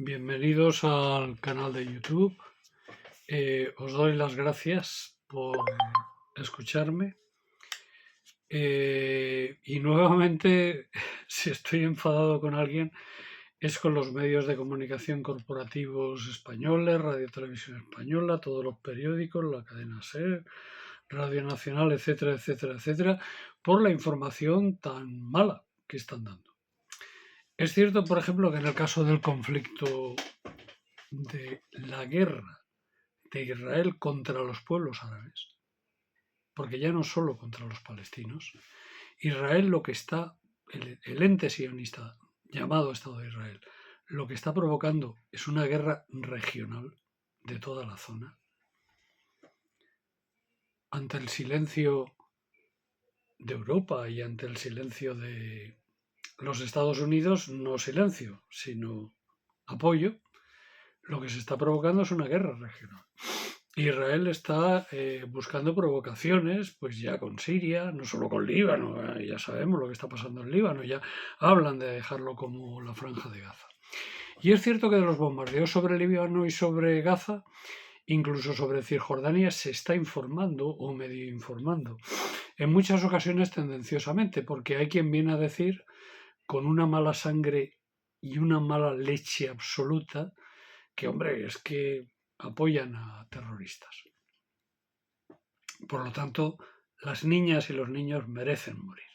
Bienvenidos al canal de YouTube. Os doy las gracias por escucharme. Y nuevamente, si estoy enfadado con alguien, es con los medios de comunicación corporativos españoles, Radio Televisión Española, todos los periódicos, la cadena SER, Radio Nacional, etcétera, etcétera, etcétera, por la información tan mala que están dando. Es cierto, por ejemplo, que en el caso del conflicto de la guerra de Israel contra los pueblos árabes, porque ya no solo contra los palestinos, Israel lo que está, el ente sionista llamado Estado de Israel, lo que está provocando es una guerra regional de toda la zona. Ante el silencio de Europa y ante el silencio de los Estados Unidos, no silencio, sino apoyo, lo que se está provocando es una guerra regional. Israel está buscando provocaciones, pues ya con Siria, no solo con Líbano, ya sabemos lo que está pasando en Líbano, ya hablan de dejarlo como la Franja de Gaza. Y es cierto que de los bombardeos sobre Líbano y sobre Gaza, incluso sobre Cisjordania, se está informando o medio informando, en muchas ocasiones tendenciosamente, porque hay quien viene a decir, con una mala sangre y una mala leche absoluta, que hombre, es que apoyan a terroristas. Por lo tanto, las niñas y los niños merecen morir.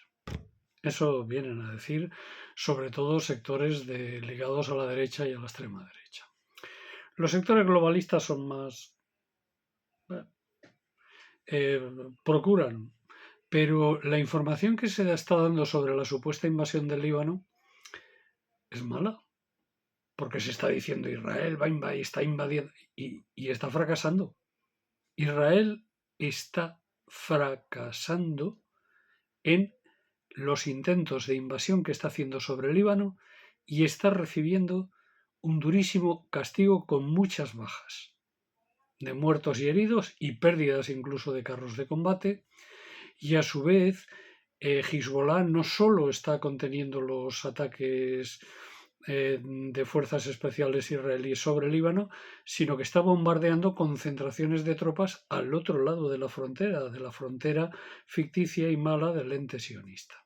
Eso vienen a decir sobre todo sectores ligados a la derecha y a la extrema derecha. Los sectores globalistas son más... procuran, pero la información que se está dando sobre la supuesta invasión del Líbano es mala, porque se está diciendo Israel va a invadir, está invadiendo y está fracasando. Israel está fracasando en los intentos de invasión que está haciendo sobre el Líbano y está recibiendo un durísimo castigo con muchas bajas, de muertos y heridos y pérdidas incluso de carros de combate. Y a su vez, Hezbollah no solo está conteniendo los ataques de fuerzas especiales israelíes sobre el Líbano, sino que está bombardeando concentraciones de tropas al otro lado de la frontera ficticia y mala del ente sionista.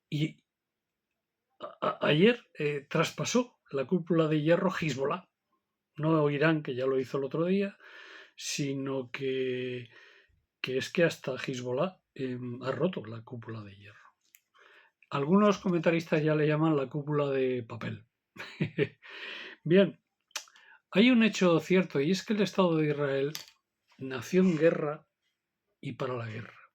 Y ayer traspasó la cúpula de hierro Hezbollah, no Irán, que ya lo hizo el otro día, sino que es que hasta Hezbollah ha roto la cúpula de hierro. Algunos comentaristas ya le llaman la cúpula de papel. Bien, hay un hecho cierto, y es que el Estado de Israel nació en guerra y para la guerra.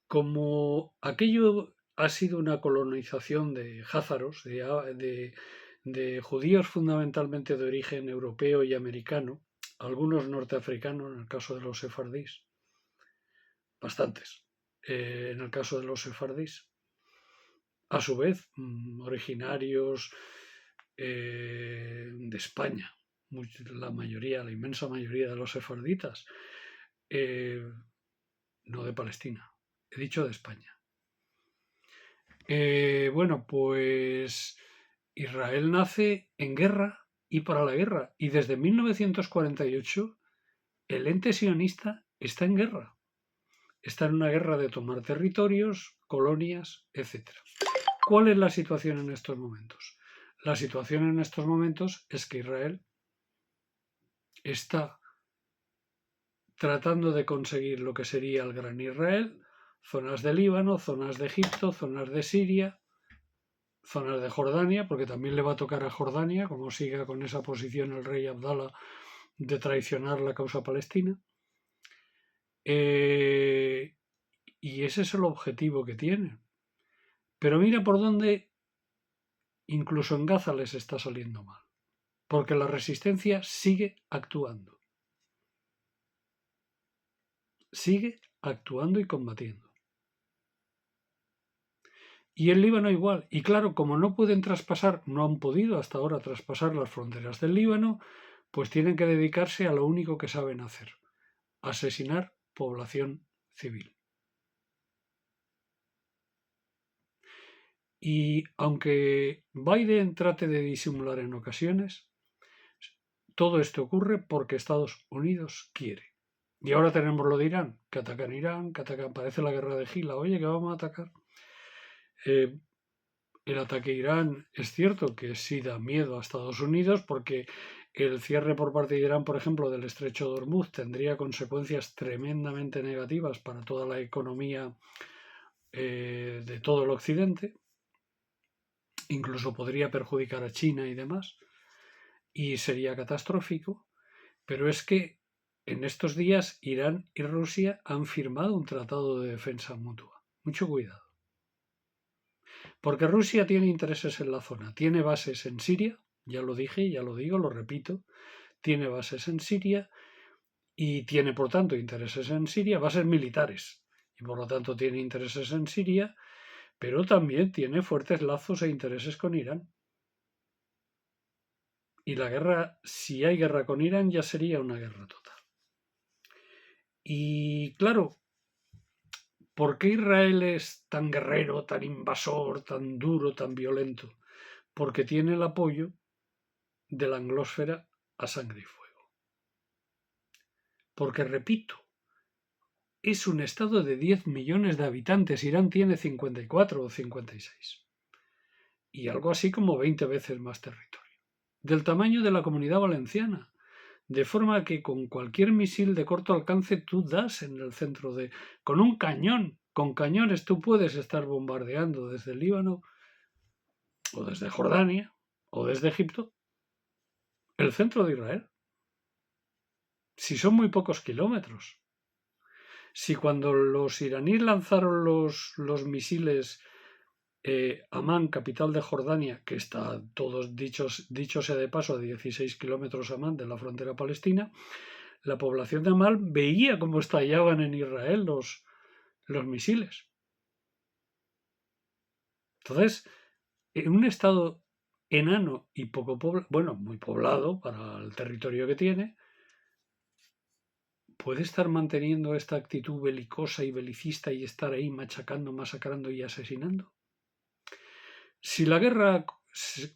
Como aquello ha sido una colonización de házaros, de judíos fundamentalmente de origen europeo y americano, algunos norteafricanos en el caso de los sefardíes, bastantes en el caso de los sefardíes, a su vez originarios de España, la inmensa mayoría de los sefarditas, no de Palestina, he dicho de España. Bueno, pues Israel nace en guerra y para la guerra, y desde 1948 el ente sionista está en guerra. Está en una guerra de tomar territorios, colonias, etc. ¿Cuál es la situación en estos momentos? La situación en estos momentos es que Israel está tratando de conseguir lo que sería el Gran Israel, zonas de Líbano, zonas de Egipto, zonas de Siria, zonas de Jordania, porque también le va a tocar a Jordania, como siga con esa posición el rey Abdalá de traicionar la causa palestina. Y ese es el objetivo que tiene. Pero mira por dónde incluso en Gaza les está saliendo mal, porque la resistencia sigue actuando. Sigue actuando y combatiendo. Y el Líbano igual. Y claro, como no pueden traspasar, no han podido hasta ahora traspasar las fronteras del Líbano, pues tienen que dedicarse a lo único que saben hacer: asesinar población civil. Y aunque Biden trate de disimular en ocasiones, todo esto ocurre porque Estados Unidos quiere. Y ahora tenemos lo de Irán, que atacan Irán, que atacan, parece la guerra de Gila, oye, que vamos a atacar. El ataque a Irán es cierto que sí da miedo a Estados Unidos porque el cierre por parte de Irán, por ejemplo, del estrecho de Hormuz tendría consecuencias tremendamente negativas para toda la economía de todo el occidente. Incluso podría perjudicar a China y demás. Y sería catastrófico. Pero es que en estos días Irán y Rusia han firmado un tratado de defensa mutua. Mucho cuidado. Porque Rusia tiene intereses en la zona, tiene bases en Siria, ya lo dije, ya lo digo, lo repito, tiene bases en Siria y tiene por tanto intereses en Siria, bases militares, y por lo tanto tiene intereses en Siria, pero también tiene fuertes lazos e intereses con Irán. Y la guerra, si hay guerra con Irán, ya sería una guerra total. Y claro, ¿por qué Israel es tan guerrero, tan invasor, tan duro, tan violento? Porque tiene el apoyo de la anglósfera a sangre y fuego. Porque, repito, es un estado de 10 millones de habitantes. Irán tiene 54 o 56. Y algo así como 20 veces más territorio. Del tamaño de la Comunidad Valenciana. De forma que con cualquier misil de corto alcance tú das en el centro de... Con un cañón, con cañones tú puedes estar bombardeando desde el Líbano o desde Jordania o desde Egipto el centro de Israel. Si son muy pocos kilómetros. Si cuando los iraníes lanzaron los misiles Amán, capital de Jordania, que está todos dicho sea de paso a 16 kilómetros Amán de la frontera palestina, la población de Amán veía cómo estallaban en Israel los misiles. Entonces, en un estado enano y poco poblado, bueno, muy poblado para el territorio que tiene, ¿puede estar manteniendo esta actitud belicosa y belicista y estar ahí machacando, masacrando y asesinando? Si la guerra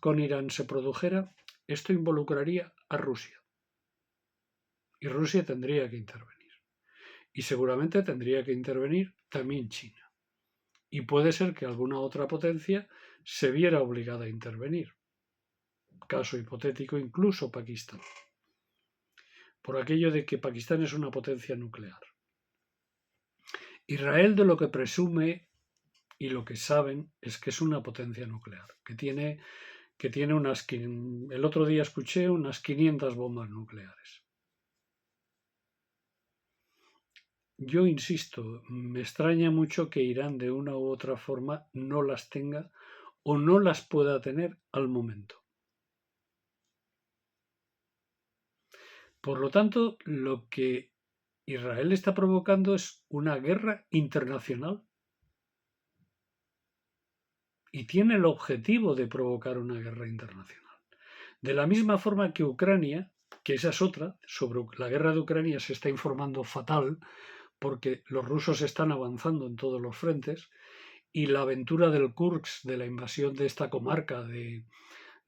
con Irán se produjera, esto involucraría a Rusia. Y Rusia tendría que intervenir. Y seguramente tendría que intervenir también China. Y puede ser que alguna otra potencia se viera obligada a intervenir. Caso hipotético, incluso Pakistán. Por aquello de que Pakistán es una potencia nuclear. Israel, de lo que presume y lo que saben, es que es una potencia nuclear, que tiene unas... El otro día escuché unas 500 bombas nucleares. Yo insisto, me extraña mucho que Irán de una u otra forma no las tenga o no las pueda tener al momento. Por lo tanto, lo que Israel está provocando es una guerra internacional y tiene el objetivo de provocar una guerra internacional. De la misma forma que Ucrania, que esa es otra, sobre la guerra de Ucrania se está informando fatal porque los rusos están avanzando en todos los frentes y la aventura del Kursk, de la invasión de esta comarca de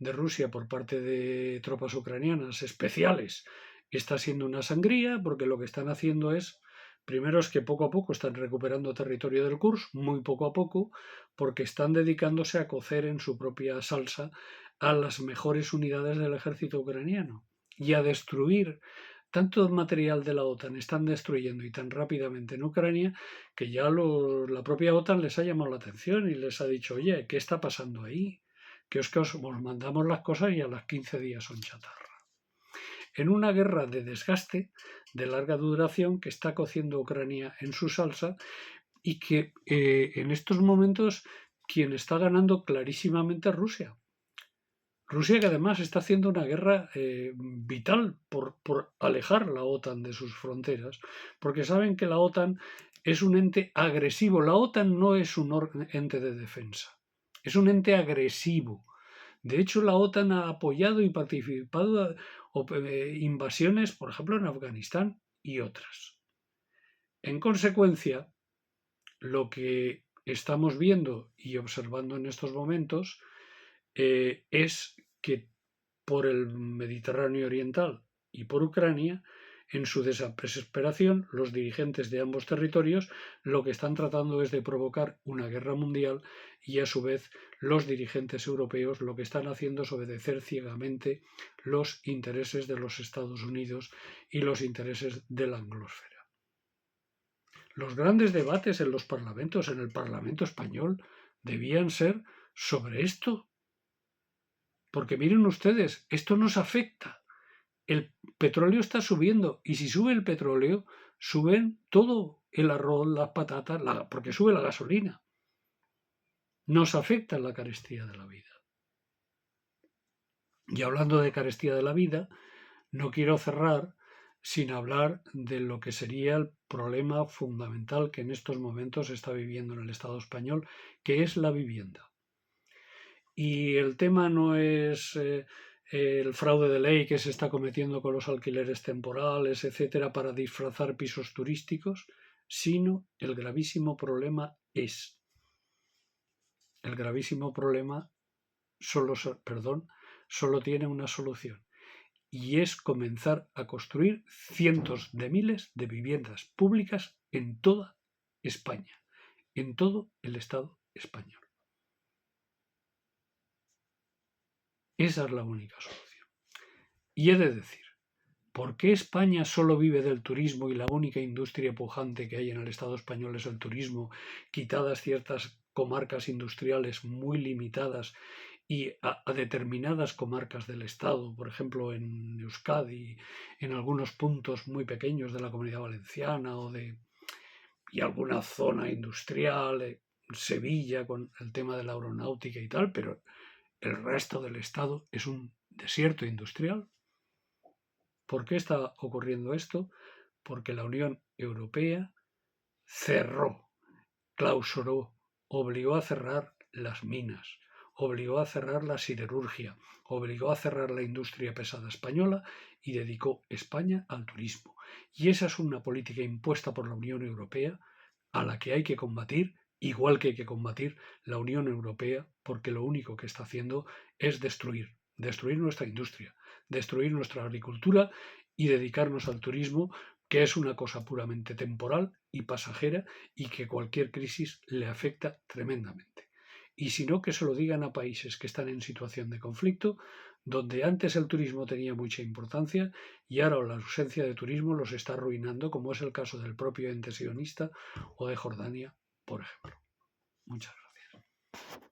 Rusia por parte de tropas ucranianas especiales, está siendo una sangría porque lo que están haciendo es, primero es que poco a poco están recuperando territorio del Kursk, muy poco a poco, porque están dedicándose a cocer en su propia salsa a las mejores unidades del ejército ucraniano y a destruir tanto material de la OTAN están destruyendo y tan rápidamente en Ucrania que ya la propia OTAN les ha llamado la atención y les ha dicho, oye, ¿qué está pasando ahí? Que os mandamos las cosas y a las 15 días son chatarra. En una guerra de desgaste de larga duración que está cociendo Ucrania en su salsa y que en estos momentos quien está ganando clarísimamente es Rusia. Rusia que además está haciendo una guerra vital por alejar la OTAN de sus fronteras, porque saben que la OTAN es un ente agresivo. La OTAN no es un ente de defensa, es un ente agresivo. De hecho, la OTAN ha apoyado y participado en invasiones, por ejemplo, en Afganistán y otras. En consecuencia, lo que estamos viendo y observando en estos momentos es que por el Mediterráneo Oriental y por Ucrania, en su desesperación, los dirigentes de ambos territorios lo que están tratando es de provocar una guerra mundial y a su vez los dirigentes europeos lo que están haciendo es obedecer ciegamente los intereses de los Estados Unidos y los intereses de la anglosfera. Los grandes debates en los parlamentos, en el Parlamento español, debían ser sobre esto. Porque miren ustedes, esto nos afecta. El petróleo está subiendo y si sube el petróleo, suben todo el arroz, las patatas, porque sube la gasolina. Nos afecta la carestía de la vida. Y hablando de carestía de la vida, no quiero cerrar sin hablar de lo que sería el problema fundamental que en estos momentos se está viviendo en el Estado español, que es la vivienda. Y el tema no es el fraude de ley que se está cometiendo con los alquileres temporales, etcétera, para disfrazar pisos turísticos, sino el gravísimo problema es. El gravísimo problema solo tiene una solución, y es comenzar a construir cientos de miles de viviendas públicas en toda España, en todo el Estado español. Esa es la única solución. Y he de decir, ¿por qué España solo vive del turismo y la única industria pujante que hay en el Estado español es el turismo, quitadas ciertas comarcas industriales muy limitadas y a determinadas comarcas del Estado, por ejemplo en Euskadi, en algunos puntos muy pequeños de la Comunidad Valenciana y alguna zona industrial, Sevilla con el tema de la aeronáutica y tal, pero el resto del Estado es un desierto industrial? ¿Por qué está ocurriendo esto? Porque la Unión Europea cerró, clausuró, obligó a cerrar las minas, obligó a cerrar la siderurgia, obligó a cerrar la industria pesada española y dedicó España al turismo. Y esa es una política impuesta por la Unión Europea a la que hay que combatir, igual que hay que combatir la Unión Europea, porque lo único que está haciendo es destruir nuestra industria, destruir nuestra agricultura y dedicarnos al turismo, que es una cosa puramente temporal y pasajera y que cualquier crisis le afecta tremendamente. Y si no, que se lo digan a países que están en situación de conflicto, donde antes el turismo tenía mucha importancia y ahora la ausencia de turismo los está arruinando, como es el caso del propio ente sionista o de Jordania, por ejemplo. Muchas gracias.